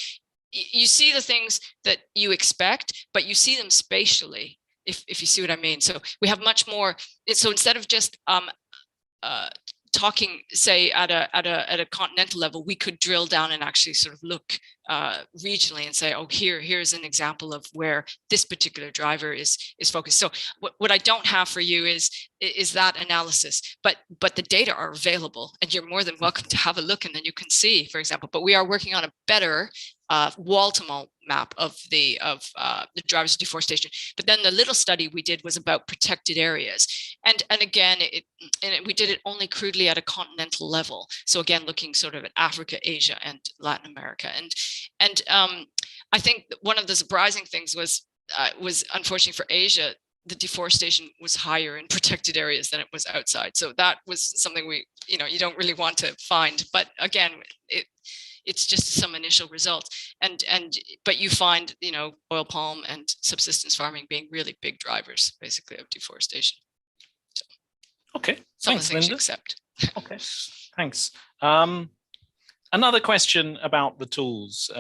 you see the things that you expect, but you see them spatially, if you see what I mean. So we have much more. So instead of just talking, say, at a continental level, we could drill down and actually sort of look regionally and say, oh, here's an example of where this particular driver is focused. So what I don't have for you is that analysis, but the data are available, and you're more than welcome to have a look, and then you can see, for example. But we are working on a better wall-to-wall map of the drivers of deforestation. But then the little study we did was about protected areas, and again, we did it only crudely at a continental level. So again, looking sort of at Africa, Asia, and Latin America, and I think one of the surprising things was unfortunately for Asia, the deforestation was higher in protected areas than it was outside. So that was something you don't really want to find. But again, it's just some initial results, but you find oil palm and subsistence farming being really big drivers, basically, of deforestation. some of Thanks, the things Linda. you accept. Okay, thanks. Another question about the tools.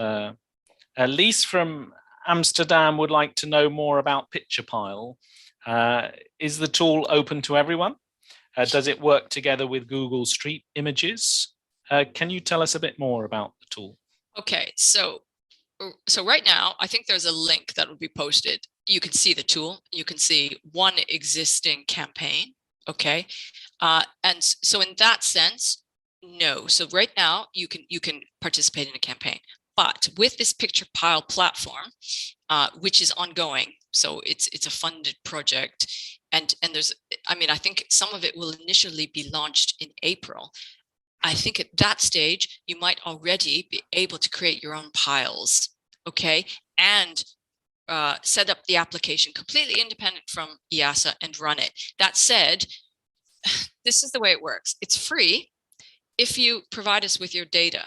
Lise from Amsterdam would like to know more about Picturepile. Is the tool open to everyone? Does it work together with Google Street Images? Can you tell us a bit more about the tool? Okay, so right now, I think there's a link that will be posted. You can see the tool. You can see one existing campaign. Okay, and so in that sense, no. So right now, you can participate in a campaign. But with this Picturepile platform, which is ongoing, so it's a funded project, and there's, I mean, I think some of it will initially be launched in April. I think at that stage, you might already be able to create your own piles, okay, and set up the application completely independent from IIASA and run it. That said, this is the way it works. It's free if you provide us with your data.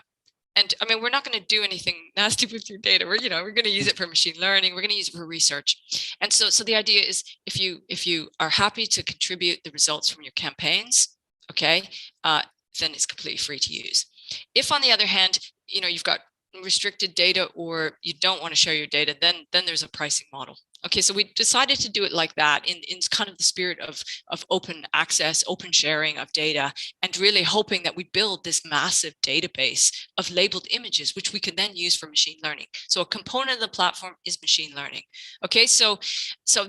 And I mean, we're not going to do anything nasty with your data. We're going to use it for machine learning. We're going to use it for research. And so the idea is, if you are happy to contribute the results from your campaigns, okay, then it's completely free to use. If, on the other hand, you've got restricted data or you don't want to share your data, then there's a pricing model. Okay, so we decided to do it like that in kind of the spirit of open access, open sharing of data, and really hoping that we build this massive database of labeled images, which we can then use for machine learning. So a component of the platform is machine learning. Okay, so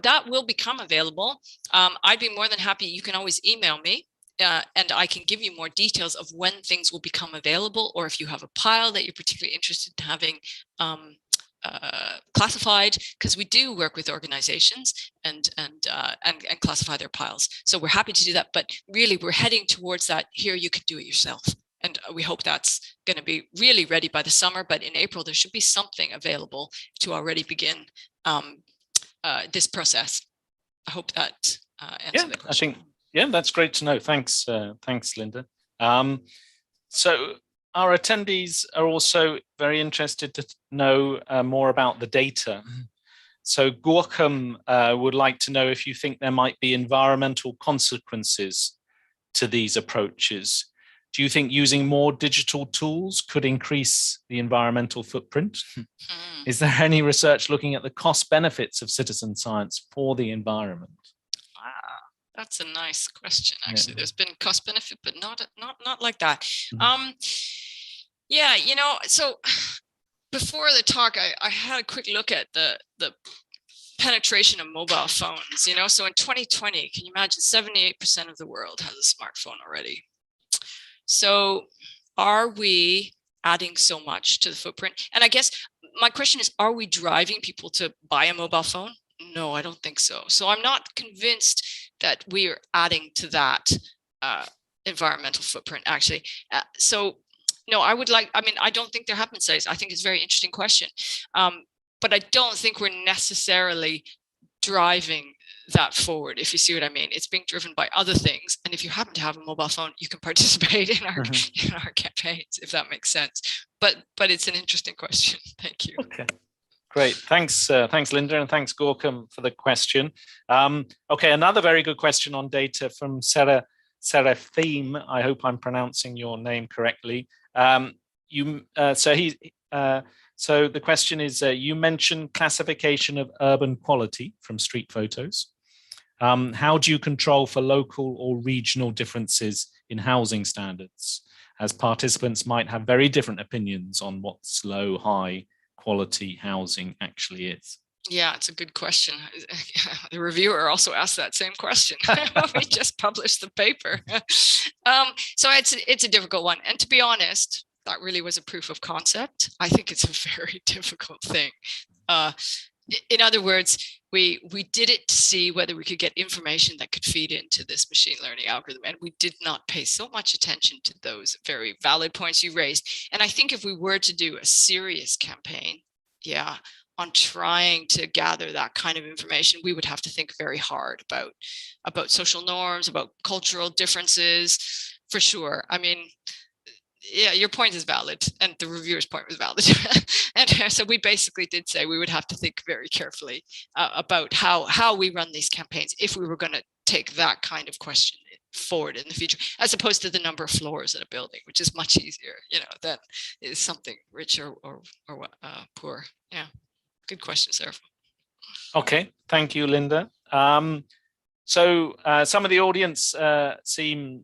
that will become available. I'd be more than happy. You can always email me. And I can give you more details of when things will become available, or if you have a pile that you're particularly interested in having classified, because we do work with organizations and classify their piles. So we're happy to do that, but really we're heading towards that. Here you can do it yourself. And we hope that's going to be really ready by the summer, but in April, there should be something available to already begin this process. I hope that answers the question. Yeah, that's great to know. Thanks, thanks, Linda. So our attendees are also very interested to know more about the data. So Gorkum would like to know if you think there might be environmental consequences to these approaches. Do you think using more digital tools could increase the environmental footprint? Is there any research looking at the cost benefits of citizen science for the environment? That's a nice question. Actually, there's been cost benefit, but not like that. Yeah, so before the talk, I had a quick look at the penetration of mobile phones. So in 2020, can you imagine 78% of the world has a smartphone already? So are we adding so much to the footprint? And I guess my question is, are we driving people to buy a mobile phone? No, I don't think so. So I'm not convinced that we are adding to that environmental footprint, actually. So no, I don't think there have been studies. I think it's a very interesting question. But I don't think we're necessarily driving that forward, if you see what I mean. It's being driven by other things. And if you happen to have a mobile phone, you can participate in our campaigns, if that makes sense. But it's an interesting question. Thank you. Okay. Great, thanks, thanks, Linda, and thanks, Gorkum, for the question. Okay, another very good question on data from Seraphim. I hope I'm pronouncing your name correctly. So the question is: you mentioned classification of urban quality from street photos. How do you control for local or regional differences in housing standards, as participants might have very different opinions on what's low, high quality housing actually is? Yeah, it's a good question. The reviewer also asked that same question. We just published the paper. So it's a difficult one. And to be honest, that really was a proof of concept. I think it's a very difficult thing. In other words, we did it to see whether we could get information that could feed into this machine learning algorithm. And we did not pay so much attention to those very valid points you raised. And I think if we were to do a serious campaign, on trying to gather that kind of information, we would have to think very hard about social norms, about cultural differences, for sure. I mean, yeah, your point is valid, and the reviewer's point was valid. And so we basically did say we would have to think very carefully about how we run these campaigns if we were going to take that kind of question forward in the future, as opposed to the number of floors in a building, which is much easier, than is something rich or poor. Yeah, good question, Sarah. Okay, thank you, Linda. So some of the audience seem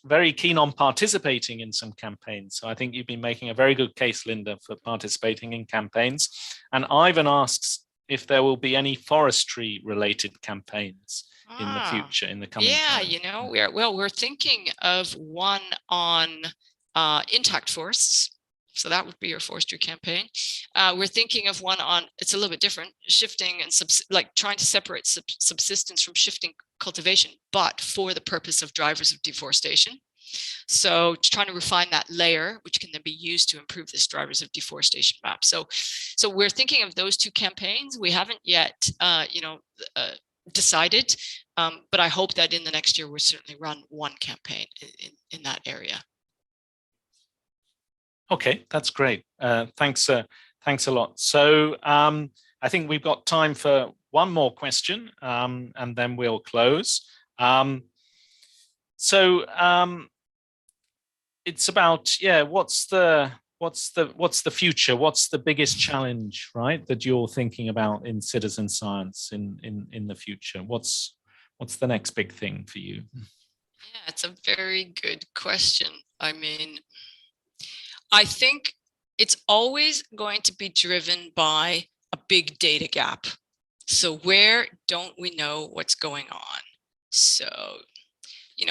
very keen on participating in some campaigns. So I think you've been making a very good case, Linda, for participating in campaigns. And Ivan asks if there will be any forestry related campaigns in the future, in the coming time. Yeah, we're thinking of one on intact forests. So that would be your forestry campaign. We're thinking of one on, it's a little bit different, shifting and trying to separate subsistence from shifting cultivation, but for the purpose of drivers of deforestation. So trying to refine that layer, which can then be used to improve this drivers of deforestation map. So we're thinking of those two campaigns. We haven't yet, decided, but I hope that in the next year we'll certainly run one campaign in that area. Okay, that's great. Thanks a lot. So I think we've got time for one more question, and then we'll close. It's about, what's the future? What's the biggest challenge, right, that you're thinking about in citizen science in the future? What's the next big thing for you? Yeah, it's a very good question. I mean, I think it's always going to be driven by a big data gap. So where don't we know what's going on? So,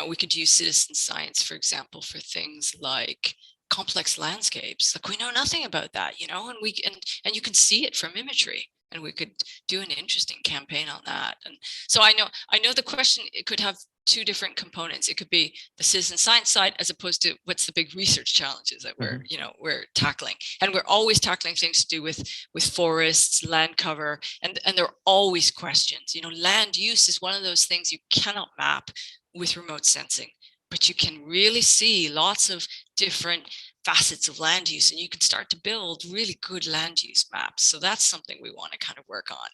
we could use citizen science, for example, for things like complex landscapes. Like, we know nothing about that, and you can see it from imagery, and we could do an interesting campaign on that. And so I know the question, it could have two different components. It could be the citizen science side, as opposed to what's the big research challenges that we're tackling. And we're always tackling things to do with forests, land cover, and there are always questions. Land use is one of those things you cannot map with remote sensing, but you can really see lots of different facets of land use, and you can start to build really good land use maps. So that's something we want to kind of work on.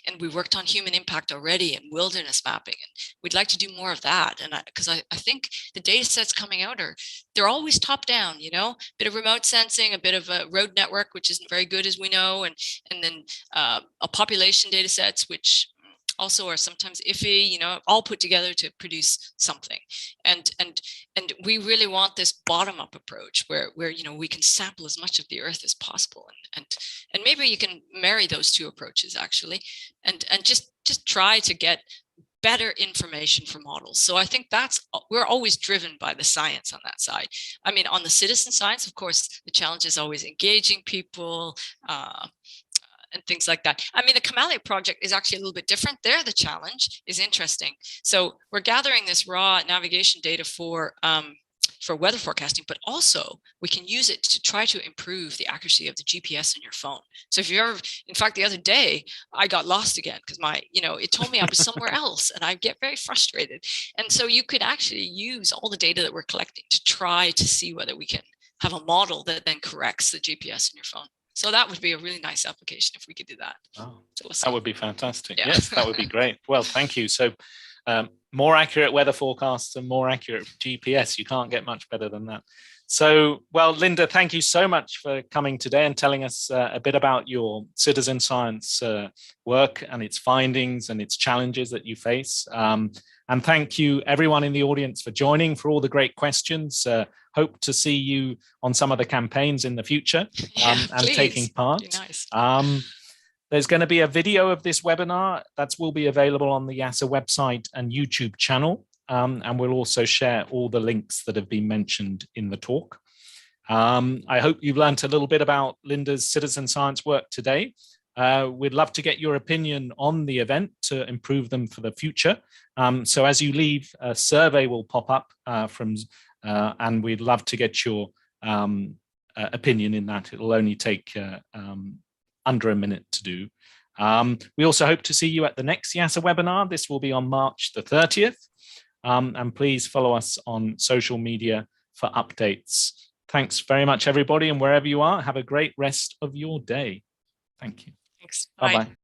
And we worked on human impact already and wilderness mapping, and we'd like to do more of that. And because I think the data sets coming out they're always top down, bit of remote sensing, a bit of a road network, which isn't very good, as we know, and then a population data sets, which also are sometimes iffy, all put together to produce something. And we really want this bottom-up approach where we can sample as much of the earth as possible, and maybe you can marry those two approaches actually, and just try to get better information for models. So I think we're always driven by the science on that side. I mean, on the citizen science, of course, the challenge is always engaging people, and things like that. I mean, the Camillen project is actually a little bit different. There, the challenge is interesting. So we're gathering this raw navigation data for weather forecasting, but also we can use it to try to improve the accuracy of the GPS in your phone. So if you're, in fact, the other day, I got lost again because it told me I was somewhere else, and I get very frustrated. And so you could actually use all the data that we're collecting to try to see whether we can have a model that then corrects the GPS in your phone. So that would be a really nice application if we could do that. Oh, that would be fantastic. Yeah. Yes, that would be great. Well, thank you. So more accurate weather forecasts and more accurate GPS. You can't get much better than that. So, well, Linda, thank you so much for coming today and telling us a bit about your citizen science work and its findings and its challenges that you face. And thank you, everyone in the audience, for joining, for all the great questions. Hope to see you on some of the campaigns in the future, and please, taking part. Nice. There's going to be a video of this webinar that will be available on the IIASA website and YouTube channel. And we'll also share all the links that have been mentioned in the talk. I hope you've learned a little bit about Linda's citizen science work today. We'd love to get your opinion on the event to improve them for the future. So as you leave, a survey will pop up and we'd love to get your opinion in that. It'll only take under a minute to do. We also hope to see you at the next IIASA webinar. This will be on March the 30th. And please follow us on social media for updates. Thanks very much, everybody. And wherever you are, have a great rest of your day. Thank you. Thanks. Bye-bye.